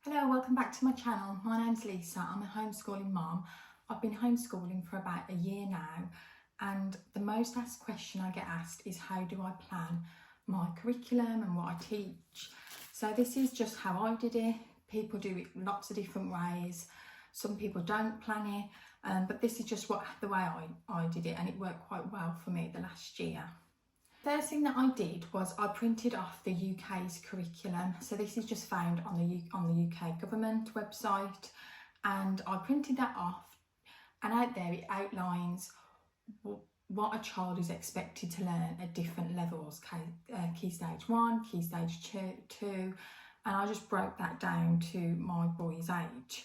Hello, welcome back to my channel. My name's Lisa. I'm a homeschooling mum. I've been homeschooling for about a year now, and the most asked question I get asked is how do I plan my curriculum and what I teach. So this is just how I did it. People do it lots of different ways. Some people don't plan it, but this is just the way I did it, and it worked quite well for me the last year. First thing that I did was I printed off the UK's curriculum. So this is just found on the UK government website, and I printed that off, and out there it outlines what a child is expected to learn at different levels, Key Stage 1, Key Stage 2, and I just broke that down to my boy's age.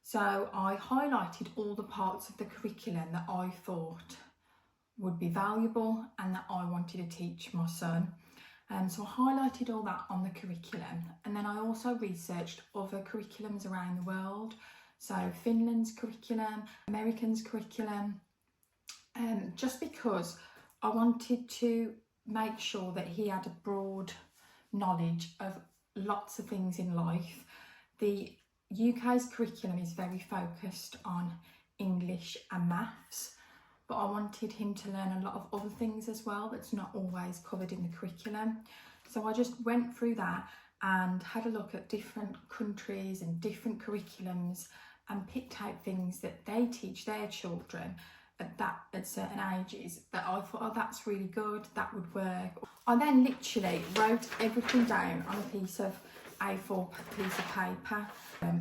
So I highlighted all the parts of the curriculum that I thought would be valuable and that I wanted to teach my son. So I highlighted all that on the curriculum, and then I also researched other curriculums around the world. So Finland's curriculum, American's curriculum, just because I wanted to make sure that he had a broad knowledge of lots of things in life. The UK's curriculum is very focused on English and maths, but I wanted him to learn a lot of other things as well that's not always covered in the curriculum. So I just went through that and had a look at different countries and different curriculums and picked out things that they teach their children at certain ages that I thought, oh, that's really good, that would work. I then literally wrote everything down on a piece of A4 piece of paper,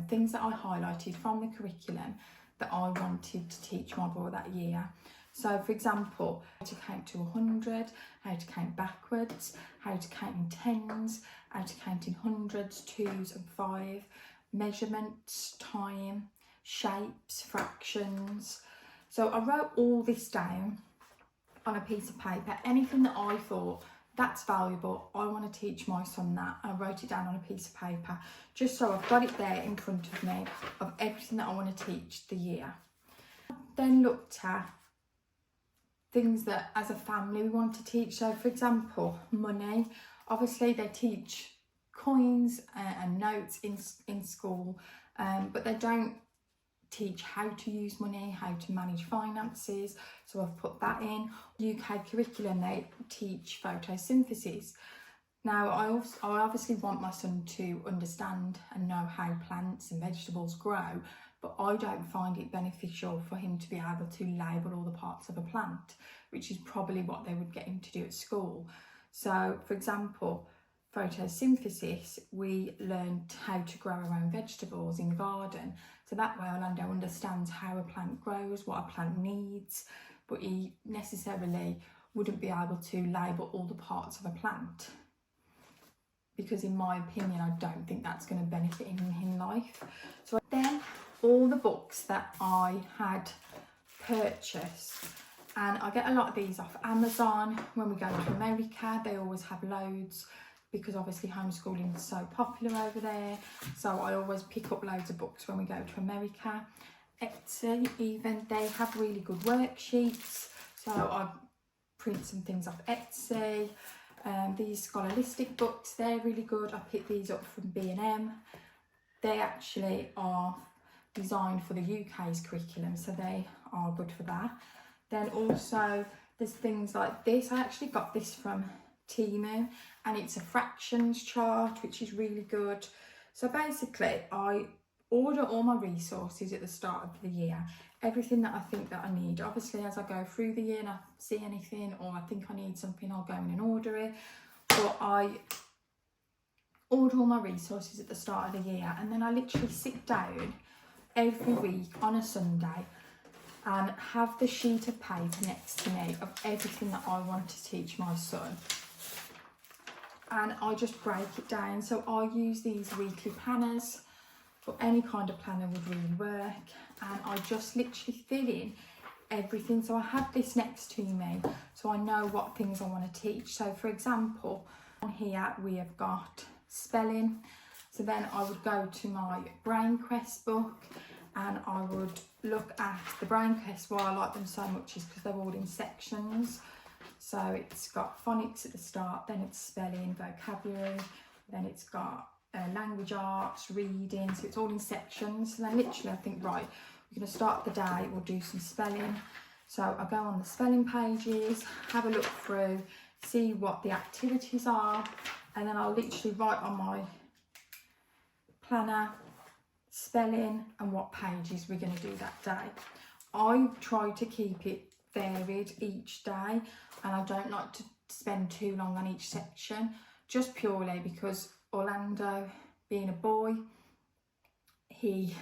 things that I highlighted from the curriculum that I wanted to teach my boy that year. So for example, how to count to 100, how to count backwards, how to count in tens, how to count in hundreds, twos and five, measurements, time, shapes, fractions. So I wrote all this down on a piece of paper, anything that I thought that's valuable, I want to teach my son that. I wrote it down on a piece of paper, just so I've got it there in front of me of everything that I want to teach the year. Then looked at things that as a family we want to teach. So for example, money. Obviously they teach coins and notes in school, but they don't teach how to use money, how to manage finances. So I've put that in. UK curriculum, they teach photosynthesis. Now I obviously want my son to understand and know how plants and vegetables grow, but I don't find it beneficial for him to be able to label all the parts of a plant, which is probably what they would get him to do at school. So for example, photosynthesis, we learned how to grow our own vegetables in the garden. So that way Orlando understands how a plant grows, what a plant needs, but he necessarily wouldn't be able to label all the parts of a plant, because in my opinion, I don't think that's going to benefit him in life. So then all the books that I had purchased, and I get a lot of these off Amazon. When we go to America, they always have loads, because obviously homeschooling is so popular over there. So I always pick up loads of books when we go to America. Etsy even, they have really good worksheets. So I print some things off Etsy. These scholastic books, they're really good. I picked these up from B&M. They actually are designed for the UK's curriculum, so they are good for that. Then also there's things like this. I actually got this from Temu, and it's a fractions chart, which is really good. So basically I order all my resources at the start of the year, everything that I think that I need. Obviously as I go through the year and I see anything or I think I need something, I'll go in and order it, but I order all my resources at the start of the year, and then I literally sit down every week on a Sunday and have the sheet of paper next to me of everything that I want to teach my son, and I just break it down. So I use these weekly planners, but any kind of planner would really work, and I just literally fill in everything. So I have this next to me so I know what things I want to teach. So for example, on here we have got spelling, so then I would go to my Brain Quest book and I would look at the Brain Quest. Why I like them so much is because they're all in sections. So it's got phonics at the start, then it's spelling, vocabulary, then it's got language arts, reading, so it's all in sections. So then literally I think, right, we're going to start the day, we'll do some spelling. So I go on the spelling pages, have a look through, see what the activities are, and then I'll literally write on my planner spelling and what pages we're going to do that day. I try to keep it varied each day, and I don't like to spend too long on each section, just purely because Orlando, being a boy, he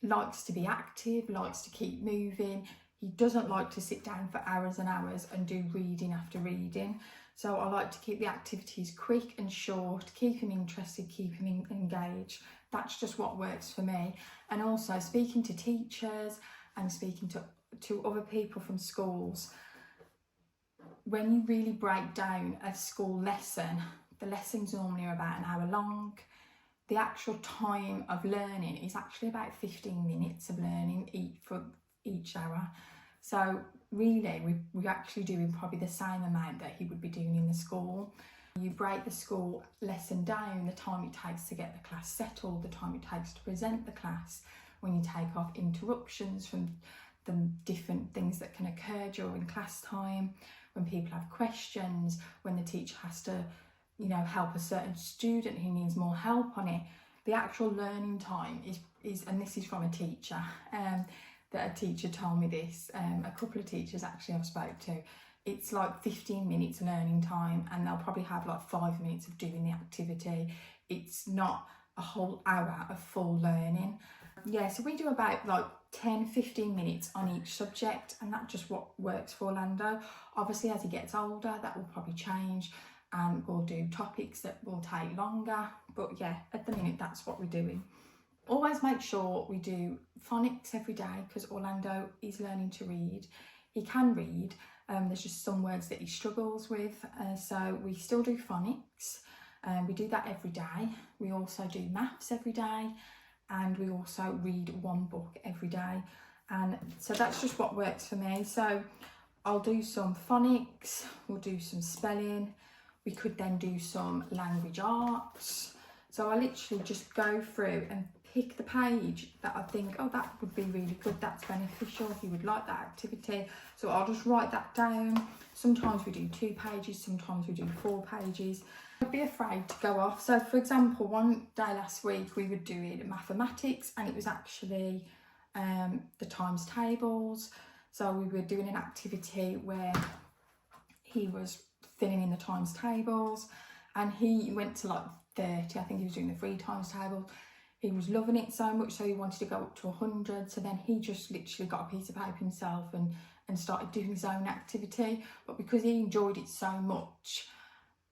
likes to be active, likes to keep moving. He doesn't like to sit down for hours and hours and do reading after reading. So I like to keep the activities quick and short, keep him interested, keep him engaged. That's just what works for me. And also speaking to teachers and speaking to other people from schools, when you really break down a school lesson, the lessons normally are about an hour long. The actual time of learning is actually about 15 minutes of learning for each hour. So really, we're actually doing probably the same amount that he would be doing in the school. You break the school lesson down, the time it takes to get the class settled, the time it takes to present the class, when you take off interruptions from the different things that can occur during class time, when people have questions, when the teacher has to, help a certain student who needs more help on it. The actual learning time is and this is from a teacher, that a teacher told me this, a couple of teachers actually I've spoke to, it's like 15 minutes learning time, and they'll probably have like 5 minutes of doing the activity. It's not a whole hour of full learning. Yeah, so we do about like 10-15 minutes on each subject, and that's just what works for Orlando. Obviously, as he gets older, that will probably change, and we'll do topics that will take longer. But yeah, at the minute, that's what we're doing. Always make sure we do phonics every day, because Orlando is learning to read. He can read, there's just some words that he struggles with, so we still do phonics. We do that every day. We also do maths every day, and we also read one book every day. And so that's just what works for me. So I'll do some phonics, we'll do some spelling, we could then do some language arts. So I literally just go through and pick the page that I think, oh, that would be really good, that's beneficial, he would like that activity. So I'll just write that down. Sometimes we do 2 pages, sometimes we do 4 pages. I'd be afraid to go off. So for example, one day last week we were doing mathematics, and it was actually the times tables. So we were doing an activity where he was filling in the times tables, and he went to like 30, I think he was doing the 3 times table. He was loving it so much, so he wanted to go up to 100. So then he just literally got a piece of paper himself and started doing his own activity. But because he enjoyed it so much,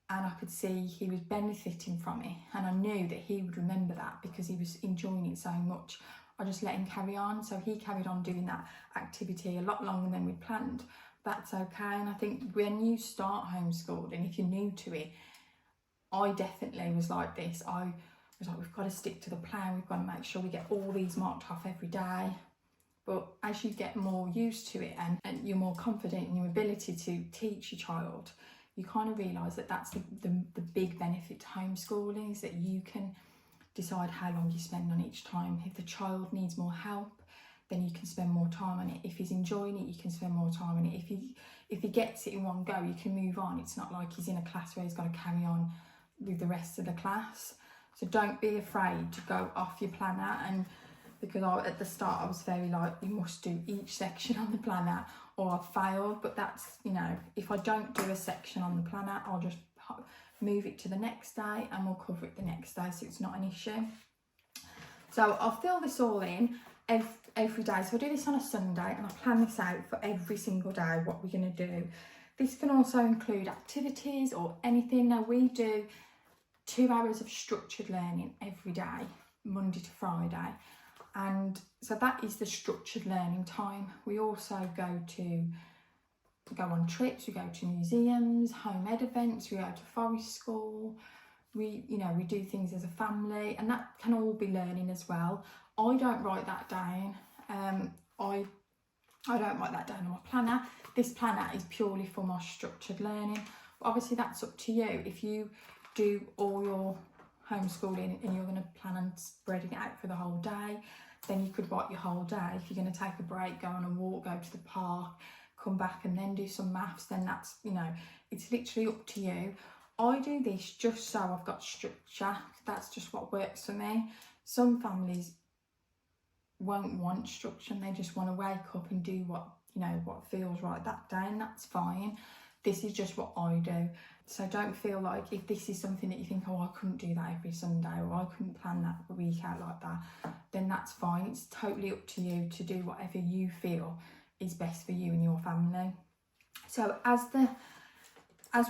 and I could see he was benefiting from it, and I knew that he would remember that because he was enjoying it so much, I just let him carry on. So he carried on doing that activity a lot longer than we'd planned. That's okay. And I think when you start homeschooling, if you're new to it, I definitely was like this. I was like, we've got to stick to the plan, we've got to make sure we get all these marked off every day. But as you get more used to it, and you're more confident in your ability to teach your child, you kind of realise that that's the big benefit to homeschooling, is that you can decide how long you spend on each time. If the child needs more help, then you can spend more time on it. If he's enjoying it, you can spend more time on it. If he gets it in one go, you can move on. It's not like he's in a class where he's got to carry on with the rest of the class. So don't be afraid to go off your planner. And because at the start I was very like, you must do each section on the planner or I've failed. But that's, if I don't do a section on the planner, I'll just move it to the next day and we'll cover it the next day, so it's not an issue. So I'll fill this all in every day. So I do this on a Sunday, and I plan this out for every single day, what we're going to do. This can also include activities or anything. Now we do 2 hours of structured learning every day, Monday to Friday. And so that is the structured learning time. We also go on trips, we go to museums, home ed events, we go to forest school. We do things as a family, and that can all be learning as well. I don't write that down. I don't write that down on my planner. This planner is purely for my structured learning. But obviously that's up to you. If you do all your homeschooling and you're going to plan on spreading it out for the whole day, then you could write your whole day. If you're going to take a break, go on a walk, go to the park, come back and then do some maths, then that's, you know, it's literally up to you. I do this just so I've got structure. That's just what works for me. Some families won't want structure and they just want to wake up and do what, you know, what feels right that day, and that's fine. This is just what I do. So don't feel like if this is something that you think, oh, I couldn't do that every Sunday, or I couldn't plan that week out like that, then that's fine. It's totally up to you to do whatever you feel is best for you and your family. So as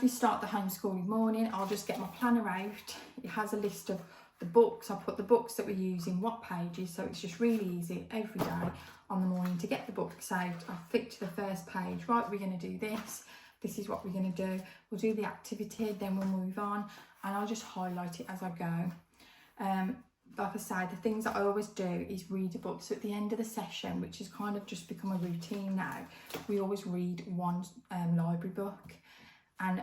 we start the homeschooling morning, I'll just get my planner out. It has a list of the books. I put the books that we're using, what pages, so it's just really easy every day on the morning to get the books out. I flick to the first page, right, we're going to do this. This is what we're going to do. We'll do the activity, then we'll move on, and I'll just highlight it as I go. Like I say, the things that I always do is read a book. So at the end of the session, which has kind of just become a routine now, we always read one library book. And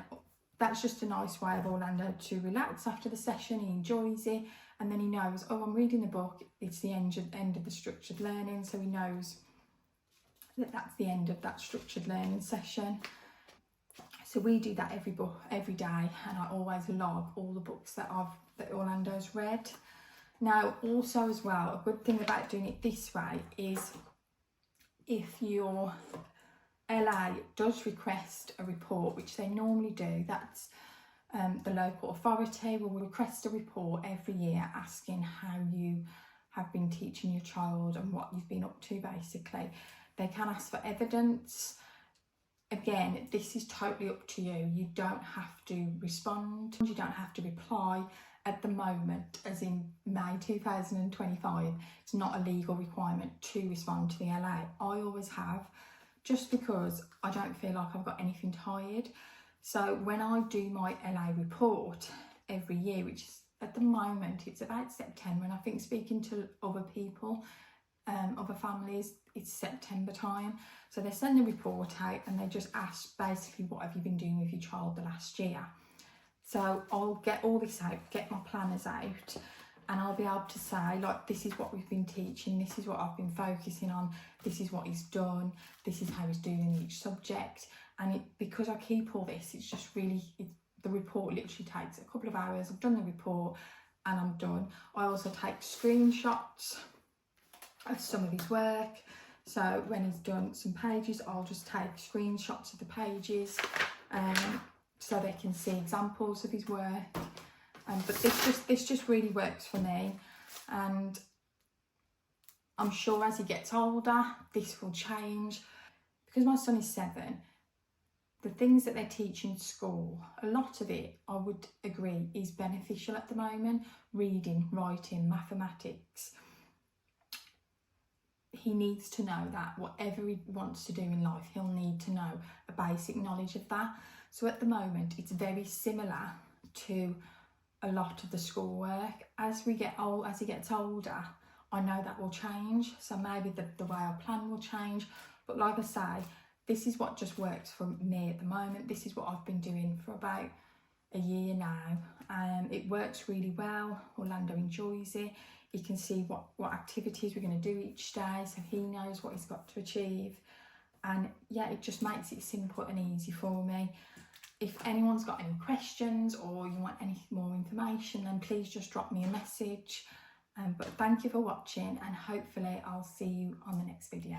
that's just a nice way of Orlando to relax after the session. He enjoys it, and then he knows, oh, I'm reading a book. It's the end of the structured learning, so he knows that that's the end of that structured learning session. So we do that every day, and I always log all the books that Orlando's read. Now, also as well, a good thing about doing it this way is if your LA does request a report, which they normally do, that's the local authority will request a report every year asking how you have been teaching your child and what you've been up to, basically. They can ask for evidence. Again, this is totally up to you. You don't have to respond. You don't have to reply at the moment, as in May 2025. It's not a legal requirement to respond to the LA. I always have, just because I don't feel like I've got anything tied. So when I do my LA report every year, which is at the moment, it's about September, and I think speaking to other people, other families, it's September time. So they send the report out and they just ask basically, what have you been doing with your child the last year? So I'll get all this out, get my planners out, and I'll be able to say, like, this is what we've been teaching, this is what I've been focusing on, this is what he's done, this is how he's doing each subject. And because I keep all this, it's just really, the report literally takes a couple of hours. I've done the report and I'm done. I also take screenshots of some of his work. So when he's done some pages, I'll just take screenshots of the pages so they can see examples of his work. But this just really works for me, and I'm sure as he gets older, this will change. Because my son is 7, the things that they teach in school, a lot of it, I would agree, is beneficial at the moment. Reading, writing, mathematics. He needs to know that whatever he wants to do in life, he'll need to know a basic knowledge of that. So at the moment, it's very similar to a lot of the schoolwork. As he gets older, I know that will change. So maybe the way I plan will change. But like I say, this is what just works for me at the moment. This is what I've been doing for about a year now. It works really well. Orlando enjoys it. He can see what activities we're going to do each day, so he knows what he's got to achieve. And yeah, it just makes it simple and easy for me. If anyone's got any questions or you want any more information, then please just drop me a message. But thank you for watching, and hopefully I'll see you on the next video.